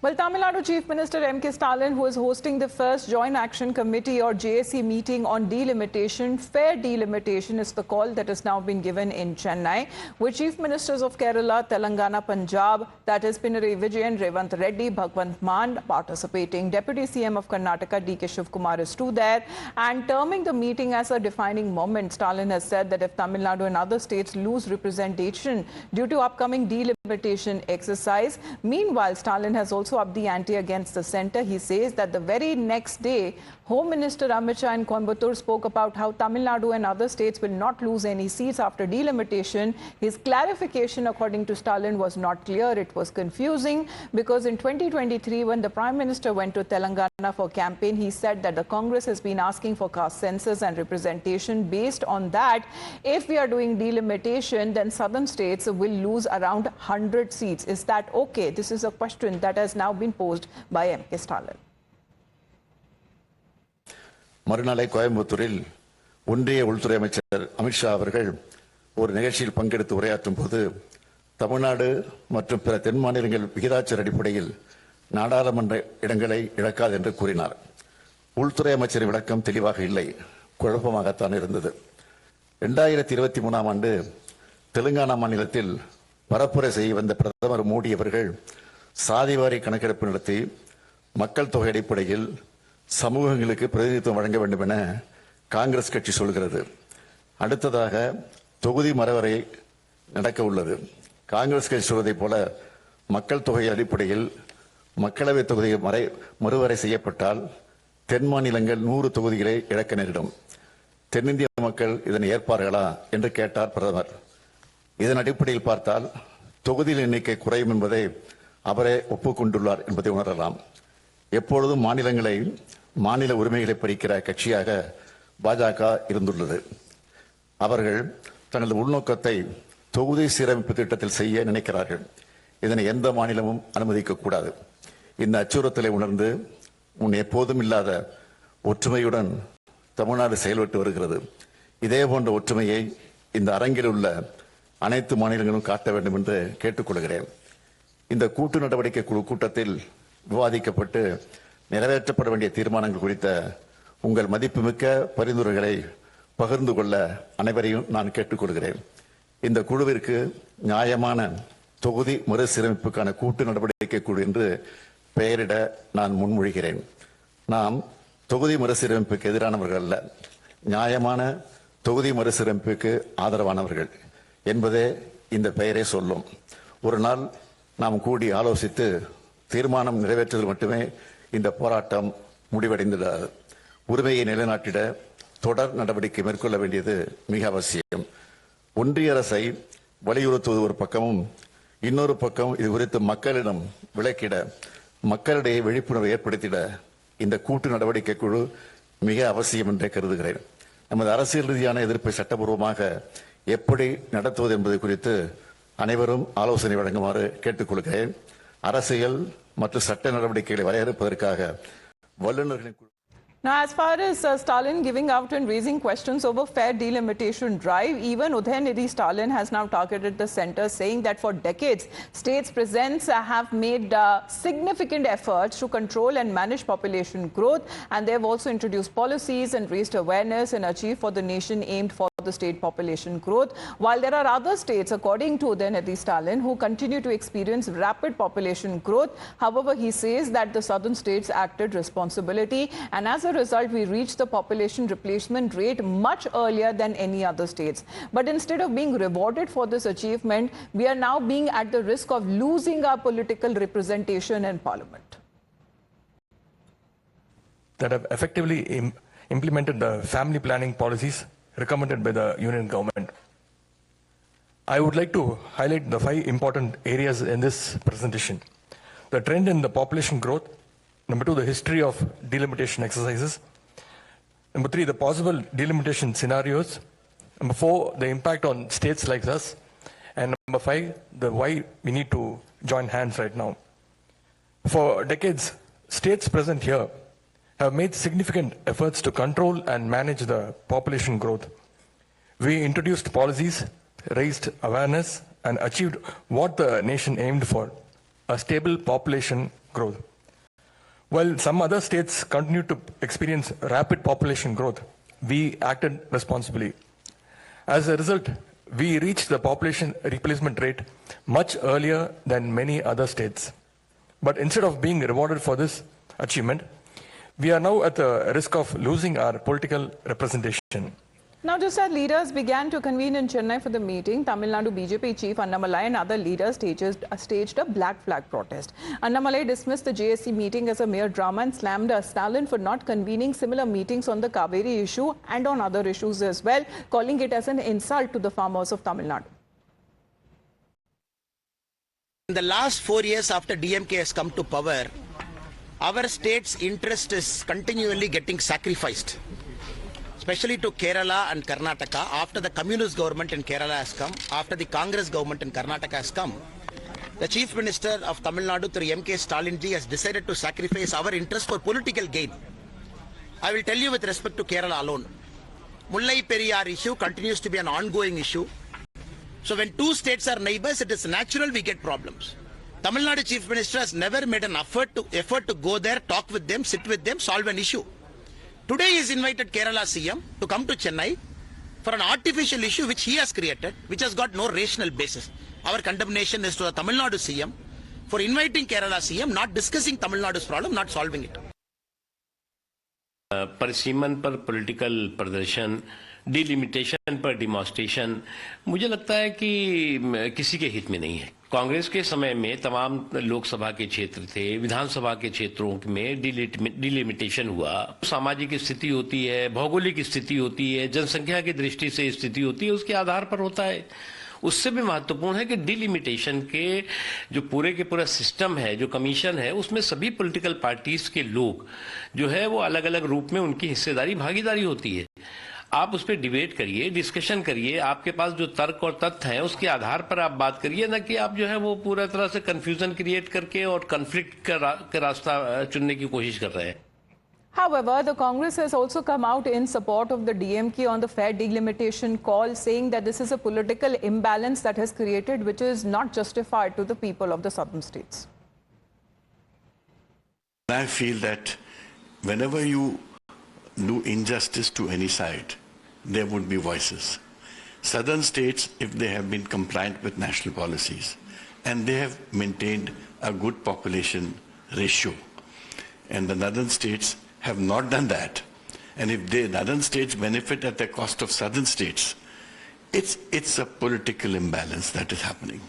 Well, Tamil Nadu Chief Minister M.K. Stalin, who is hosting the first Joint Action Committee or JAC meeting on delimitation, fair delimitation is the call that has now been given in Chennai, with Chief Ministers of Kerala, Telangana, Punjab, that is Pinarayi Vijayan, Revant Reddy, Bhagwant Mann participating. Deputy CM of Karnataka, D.K. Shivkumar is too there. And terming the meeting as a defining moment, Stalin has said that if Tamil Nadu and other states lose representation due to upcoming delimitation exercise, meanwhile, Stalin has also up the ante against the centre. He says that the very next day, Home Minister Amit Shah in Coimbatore spoke about how Tamil Nadu and other states will not lose any seats after delimitation. His clarification, according to Stalin, was not clear. It was confusing because in 2023, when the Prime Minister went to Telangana for campaign, he said that the Congress has been asking for caste census and representation. Based on that, if we are doing delimitation, then southern states will lose around 100 seats. Is that okay? This is a question that has now been posed by M.K. Stalin. மறுநாளை கோயம்புத்தூரில் ஒன்றிய உள்துறை அமைச்சர் அமித்ஷா அவர்கள் ஒரு நிகழ்ச்சியில் பங்கெடுத்து உரையாற்றும் போது தமிழ்நாடு மற்றும் பிற தென் மாநிலங்கள் விகிதாச்சார அடிப்படையில் நாடாளுமன்ற இடங்களை இழக்காது என்று கூறினார். உள்துறை அமைச்சரின் விளக்கம் தெளிவாக இல்லை, குழப்பமாகத்தான் இருந்தது. 2023 ஆண்டு தெலுங்கானா மாநிலத்தில் பரப்புரை செய்ய வந்த பிரதமர் மோடி அவர்கள் சாதிவாரி கணக்கெடுப்பு நடத்தி மக்கள் தொகை அடிப்படையில் சமூகங்களுக்கு பிரதிநிதித்துவம் வழங்க வேண்டும் என காங்கிரஸ் கட்சி சொல்கிறது. அடுத்ததாக தொகுதி மறுவரை நடக்க உள்ளது. காங்கிரஸ் கட்சி சொல்வதைப் போல மக்கள் தொகை அடிப்படையில் மக்களவை தொகுதி மறுவரை செய்யப்பட்டால் தென் மாநிலங்கள் 100 தொகுதிகளை இழக்க நேரிடும். தென்னிந்திய மக்கள் இதனை ஏற்பார்களா என்று கேட்டார் பிரதமர். இதன் அடிப்படையில் பார்த்தால் தொகுதியின் எண்ணிக்கை குறையும் என்பதை அவரே ஒப்புக்கொண்டுள்ளார் என்பதை உணரலாம். எப்பொழுதும் மாநில உரிமைகளை பறிக்கிற கட்சியாக பாஜக இருந்துள்ளது. அவர்கள் தனது உள்நோக்கத்தை தொகுதி சீரமைப்பு திட்டத்தில் செய்ய நினைக்கிறார்கள். இதனை எந்த மாநிலமும் அனுமதிக்க கூடாது. இந்த அச்சுறுத்தலை உணர்ந்து முன் எப்போதும் இல்லாத ஒற்றுமையுடன் தமிழ்நாடு செயல்பட்டு வருகிறது. இதே போன்ற ஒற்றுமையை இந்த அரங்கில் உள்ள அனைத்து மாநிலங்களும் காட்ட வேண்டும் என்று கேட்டுக்கொள்கிறேன். இந்த கூட்டு நடவடிக்கை குழு கூட்டத்தில் விவாதிக்கப்பட்டு நிறைவேற்றப்பட வேண்டிய தீர்மானங்கள் குறித்த உங்கள் மதிப்புமிக்க பரிந்துரைகளை பகிர்ந்து கொள்ள அனைவரையும் நான் கேட்டுக்கொள்கிறேன். இந்த குழுவிற்கு நியாயமான தொகுதி மறுசீரமைப்புக்கான கூட்டு நடவடிக்கை குழு என்று பெயரிட நான் முன்மொழிகிறேன். நாம் தொகுதி மறுசீரமைப்புக்கு எதிரானவர்கள் அல்ல, நியாயமான தொகுதி மறுசீரமைப்புக்கு ஆதரவானவர்கள் என்பதே இந்த பெயரே சொல்லும். ஒரு நாள் நாம் கூடி ஆலோசித்து தீர்மானம் நிறைவேற்றுவதில் மட்டுமே இந்த போராட்டம் முடிவடைந்தது. உரிமையை நிலைநாட்டிட தொடர் நடவடிக்கை மேற்கொள்ள வேண்டியது மிக அவசியம். ஒன்றிய அரசை வலியுறுத்துவது ஒரு பக்கமும், இன்னொரு பக்கம் இது குறித்து மக்களிடம் விளக்கிட, மக்களிடையே விழிப்புணர்வை ஏற்படுத்திட இந்த கூட்டு நடவடிக்கை குழு மிக அவசியம் என்றே கருதுகிறேன். நமது அரசியல் ரீதியான எதிர்ப்பை சட்டபூர்வமாக எப்படி நடத்துவது என்பது குறித்து அனைவரும் ஆலோசனை வழங்குமாறு கேட்டுக்கொள்கிறேன். அரசியல் மற்றும் சட்ட நடவடிக்கைகளை வரையறுப்பதற்காக வல்லுநர்களின் குழு. Now, as far as Stalin giving out and raising questions over fair delimitation drive, even Udhayanidhi Stalin has now targeted the centre, saying that for decades, states presents have made significant efforts to control and manage population growth, and they have also introduced policies and raised awareness and achieved for the nation aimed for the state population growth. While there are other states, according to Udhayanidhi Stalin, who continue to experience rapid population growth. However, he says that the southern states acted responsibility, and as a result, we reached the population replacement rate much earlier than any other states. But instead of being rewarded for this achievement, we are now being at the risk of losing our political representation in parliament. That have effectively implemented the family planning policies recommended by the union government. I would like to highlight the 5 important areas in this presentation. The trend in the population growth. Number 2, the history of delimitation exercises. Number 3, the possible delimitation scenarios. Number 4, the impact on states like us. And number 5, the why we need to join hands right now. For decades, states present here have made significant efforts to control and manage the population growth. We introduced policies, raised awareness, and achieved what the nation aimed for: a stable population growth. While some other states continue to experience rapid population growth, we acted responsibly. As a result, we reached the population replacement rate much earlier than many other states. But instead of being rewarded for this achievement, we are now at the risk of losing our political representation. Now, just as leaders began to convene in Chennai for the meeting, Tamil Nadu BJP chief Annamalai and other leaders staged a black flag protest. Annamalai dismissed the JSC meeting as a mere drama and slammed Stalin for not convening similar meetings on the Kaveri issue and on other issues as well, calling it as an insult to the farmers of Tamil Nadu. In the last 4 years after DMK has come to power, our state's interest is continually getting sacrificed, especially to Kerala and Karnataka. After the communist government in Kerala has come, after the Congress government in Karnataka has come, the Chief Minister of Tamil Nadu through MK Stalin ji has decided to sacrifice our interest for political gain. I will tell you with respect to Kerala alone. Mullai Periyar issue continues to be an ongoing issue. So when two states are neighbors, it is natural we get problems. Tamil Nadu Chief Minister has never made an effort to go there, talk with them, sit with them, solve an issue. Today he has invited Kerala CM to come to Chennai for an artificial issue which he has created, which has got no rational basis. Our condemnation is to the Tamil Nadu CM for inviting Kerala CM, not discussing Tamil Nadu's problem, not solving it. परिसीमन पर political प्रदर्शन, delimitation पर demonstration मुझे लगता है कि किसी के हित में नहीं है। कांग्रेस के समय में तमाम लोकसभा के क्षेत्र थे, विधानसभा के क्षेत्रों में डिलिमिटेशन हुआ। सामाजिक स्थिति होती है, भौगोलिक स्थिति होती है, जनसंख्या की दृष्टि से स्थिति होती है, उसके आधार पर होता है। उससे भी महत्वपूर्ण है कि डिलिमिटेशन के जो पूरे के पूरा सिस्टम है, जो कमीशन है, उसमें सभी पॉलिटिकल पार्टीज के लोग जो है वो अलग अलग रूप में उनकी हिस्सेदारी भागीदारी होती है। आप उस पर डिबेट करिए, डिस्कशन करिए, आपके पास जो तर्क और तथ्य हैं उसके आधार पर आप बात करिए, ना कि आप जो है वो पूरा तरह से कंफ्यूजन क्रिएट करके और कॉन्फ्लिक्ट का रास्ता चुनने की कोशिश कर रहे हैं। However, the Congress has also come out in support of the DMK on the fair delimitation call, saying that this is a political imbalance that has created, which is not justified to the people of the southern states. I feel that whenever you do injustice to any side, there would be voices. Southern states, if they have been compliant with national policies and they have maintained a good population ratio, and the northern states have not done that, and if the northern states benefit at the cost of southern states, it's a political imbalance that is happening.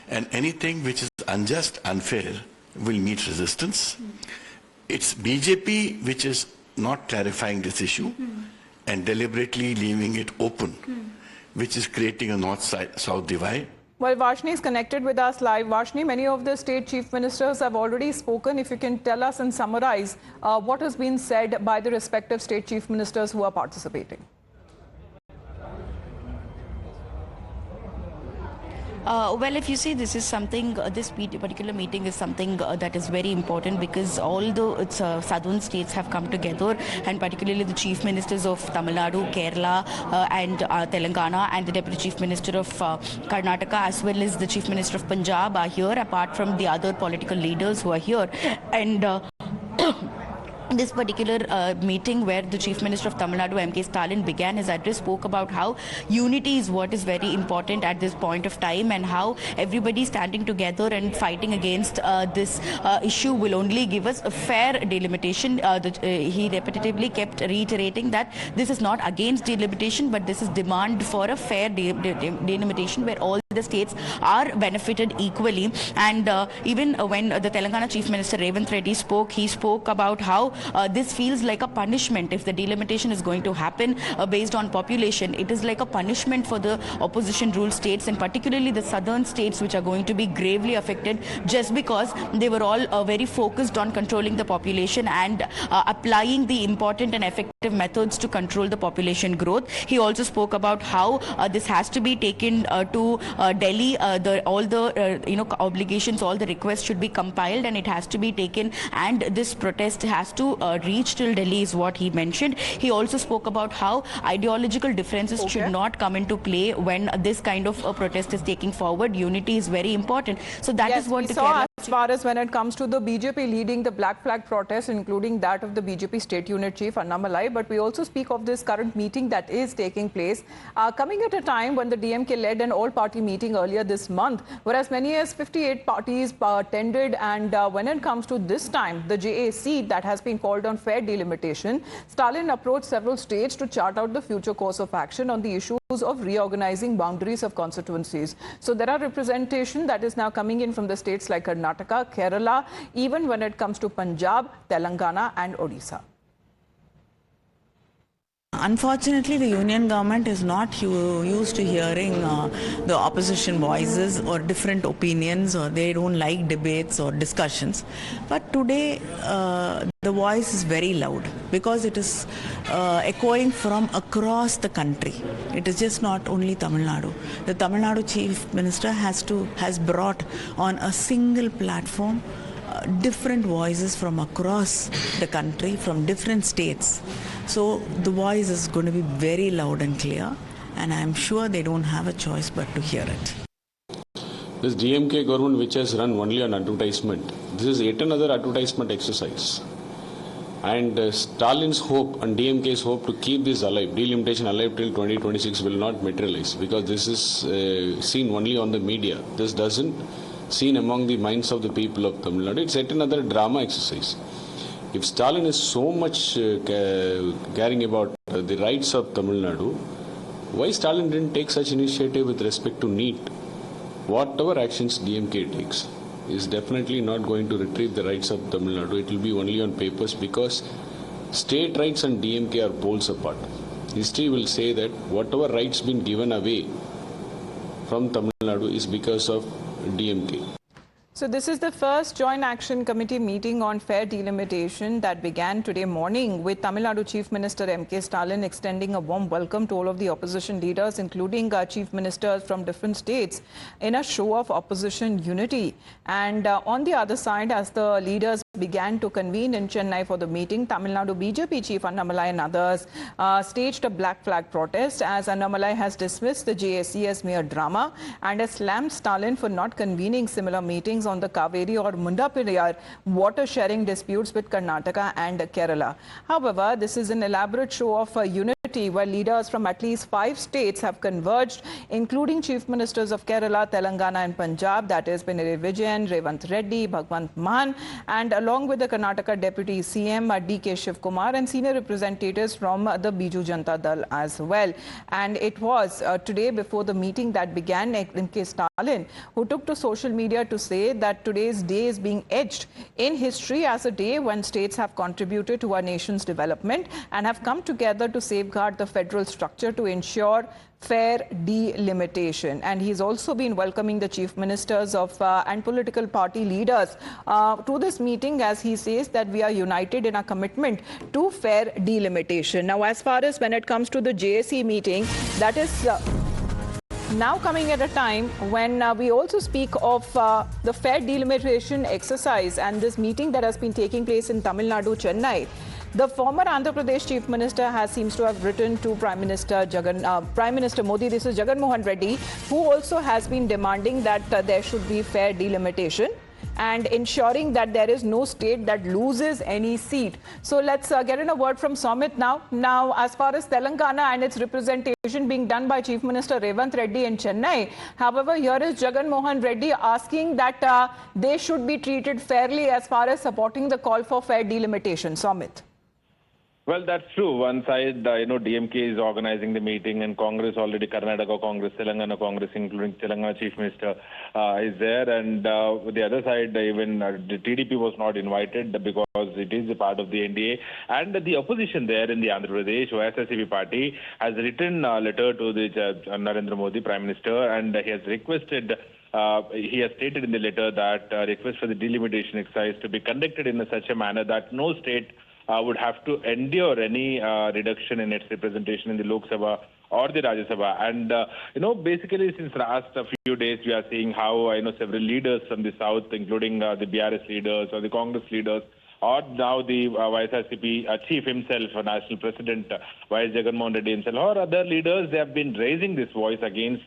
And anything which is unjust, unfair, will meet resistance. It's BJP which is not clarifying this issue and deliberately leaving it open, which is creating a north-south divide. Well, Vashni is connected with us live. Vashni, many of the state chief ministers have already spoken. If you can tell us and summarize what has been said by the respective state chief ministers who are participating. Well, if you see, this is something, this particular meeting is something that is very important, because all the southern states have come together, and particularly the chief ministers of Tamil Nadu, Kerala and Telangana, and the deputy chief minister of Karnataka, as well as the chief minister of Punjab are here, apart from the other political leaders who are here. And this particular meeting, where the Chief Minister of Tamil Nadu, MK Stalin, began his address, spoke about how unity is what is very important at this point of time, and how everybody standing together and fighting against this issue will only give us a fair delimitation. He repetitively kept reiterating that this is not against delimitation, but this is demand for a fair delimitation where all the states are benefited equally. And even when the Telangana Chief Minister Reddy spoke, he spoke about how this feels like a punishment. If the delimitation is going to happen based on population, it is like a punishment for the opposition ruled states, and particularly the southern states, which are going to be gravely affected just because they were all very focused on controlling the population and applying the important and effective methods to control the population growth. He also spoke about how this has to be taken to Delhi. All the obligations, all the requests should be compiled, and it has to be taken, and this protest has to reach till Delhi, is what he mentioned. He also spoke about how ideological differences should not come into play when this kind of a protest is taking forward. Unity is very important. So that is what the Kerala As far as when it comes to the BJP leading the black flag protest, including that of the BJP state unit chief Annamalai, but we also speak of this current meeting that is taking place, coming at a time when the DMK led an all-party meeting earlier this month, whereas many as 58 parties attended, and when it comes to this time, the JAC that has been called on fair delimitation, Stalin approached several states to chart out the future course of action on the issues of reorganizing boundaries of constituencies. So there are representation that is now coming in from the states like Karnataka, Kerala, even when it comes to Punjab, Telangana and Odisha. Unfortunately, the union government is not used to hearing the opposition voices or different opinions, or they don't like debates or discussions. But today, the voice is very loud because it is echoing from across the country. It is just not only Tamil Nadu. The Tamil Nadu Chief Minister has brought on a single platform different voices from across the country, from different states. So the voice is going to be very loud and clear, and I'm sure they don't have a choice but to hear it. This DMK government, which has run only on advertisement, this is yet another advertisement exercise. And Stalin's hope and DMK's hope to keep this alive, delimitation alive till 2026, will not materialize, because this is seen only on the media. This doesn't seen among the minds of the people of Tamil Nadu. It's yet another drama exercise. If Stalin is so much caring about the rights of Tamil Nadu, why Stalin didn't take such initiative with respect to NEET? Whatever actions DMK takes is definitely not going to retrieve the rights of Tamil Nadu. It will be only on papers, because state rights and DMK are poles apart. History will say that whatever rights been given away from Tamil Nadu is because of DMK. So this is the first Joint Action Committee meeting on fair delimitation that began today morning, with Tamil Nadu Chief Minister M.K. Stalin extending a warm welcome to all of the opposition leaders, including chief ministers from different states, in a show of opposition unity. And on the other side, as the leaders began to convene in Chennai for the meeting, Tamil Nadu BJP Chief Annamalai and others staged a black flag protest, as Annamalai has dismissed the JAC as mere drama and has slammed Stalin for not convening similar meetings on the Kaveri or Mundapperiyar water sharing disputes with Karnataka and Kerala. However, this is an elaborate show of unity where leaders from at least 5 states have converged, including Chief Ministers of Kerala, Telangana and Punjab, that is Pinarayi Vijayan, Revant Reddy, Bhagwant Mohan, and along with the Karnataka Deputy CM D.K. Shivkumar and senior representatives from the Biju Janata Dal as well. And it was today, before the meeting that began, M.K. Stalin who took to social media to say that today's day is being etched in history as a day when states have contributed to our nation's development and have come together to safeguard the federal structure to ensure fair delimitation. And he's also been welcoming the chief ministers of and political party leaders to this meeting, as he says that we are united in our commitment to fair delimitation. Now, as far as when it comes to the JAC meeting, that is now coming at a time when we also speak of the fair delimitation exercise and this meeting that has been taking place in Tamil Nadu, Chennai. The former Andhra Pradesh Chief Minister seems to have written to Prime Minister Modi. This is Jagan Mohan Reddy, who also has been demanding that there should be fair delimitation and ensuring that there is no state that loses any seat. So let's get in a word from Somit now. Now, as far as Telangana and its representation being done by Chief Minister Revant Reddy in Chennai, however, here is Jagan Mohan Reddy asking that they should be treated fairly as far as supporting the call for fair delimitation. Somit. Well, that's true. One side, DMK is organizing the meeting, and Congress already, Karnataka Congress, Telangana Congress, including Telangana Chief Minister, is there. And the other side, even the TDP was not invited because it is a part of the NDA. And the opposition there in the Andhra Pradesh, YSRCP party, has written a letter to the Narendra Modi, Prime Minister, and he has requested he has stated in the letter that request for the delimitation exercise to be conducted in such a manner that no state would have to endure any reduction in its representation in the Lok Sabha or the Rajya Sabha. And, basically since last few days, we are seeing how, several leaders from the South, including the BRS leaders or the Congress leaders, or now the YSRCP chief himself, National President Jagan Reddy himself, or other leaders, they have been raising this voice against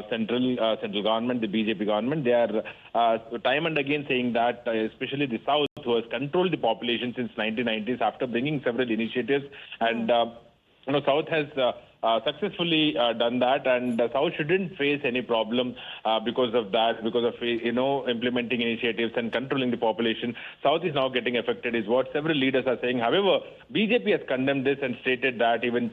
central government, the BJP government. They are time and again saying that, especially the South, who has controlled the population since 1990s, after bringing several initiatives, and South has successfully done that, and South shouldn't face any problem because of that, because of implementing initiatives and controlling the population. South is now getting affected, is what several leaders are saying. However, BJP has condemned this and stated that even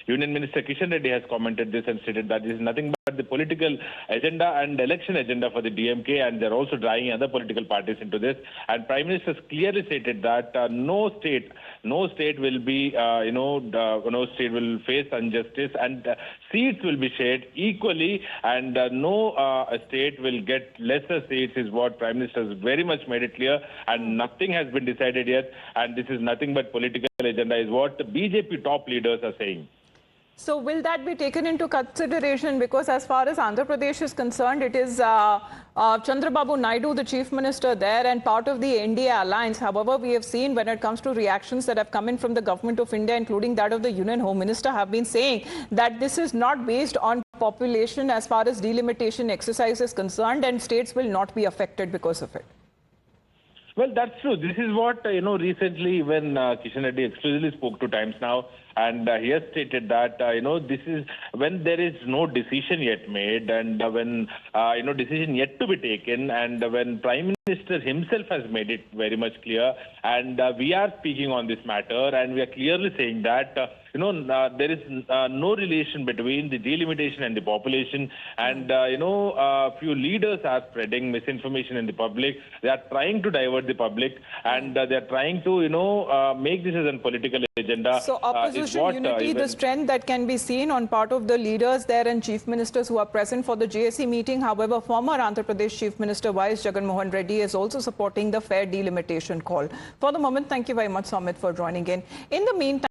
Union Minister Kishan Reddy has commented this and stated that this is nothing but the political agenda and election agenda for the DMK, and they're also dragging other political parties into this. And Prime Minister has clearly stated that no state will be, no state will face injustice, and seats will be shared equally, and no state will get lesser seats, is what Prime Minister has very much made it clear, and nothing has been decided yet, and this is nothing but political agenda, is what the BJP top leaders are saying. So will that be taken into consideration? Because as far as Andhra Pradesh is concerned, it is Chandrababu Naidu, the chief minister there, and part of the NDA alliance. However, we have seen when it comes to reactions that have come in from the government of India, including that of the Union Home Minister, have been saying that this is not based on population as far as delimitation exercise is concerned, and states will not be affected because of it. Well, that's true. This is what, recently when Kishan Reddy exclusively spoke to Times Now, and he has stated that, this is when there is no decision yet made, and when, decision yet to be taken, and when Prime Minister himself has made it very much clear, and we are speaking on this matter, and we are clearly saying that, there is no relation between the delimitation and the population, and, few leaders are spreading misinformation in the public. They are trying to divert the public, and they are trying to, make this as a political agenda. So opposition unity, the strength that can be seen on part of the leaders there and chief ministers who are present for the JSC meeting. However, former Andhra Pradesh Chief Minister Jagan Mohan Reddy is also supporting the fair delimitation call. For the moment, thank you very much, Samit, for joining in. In the meantime,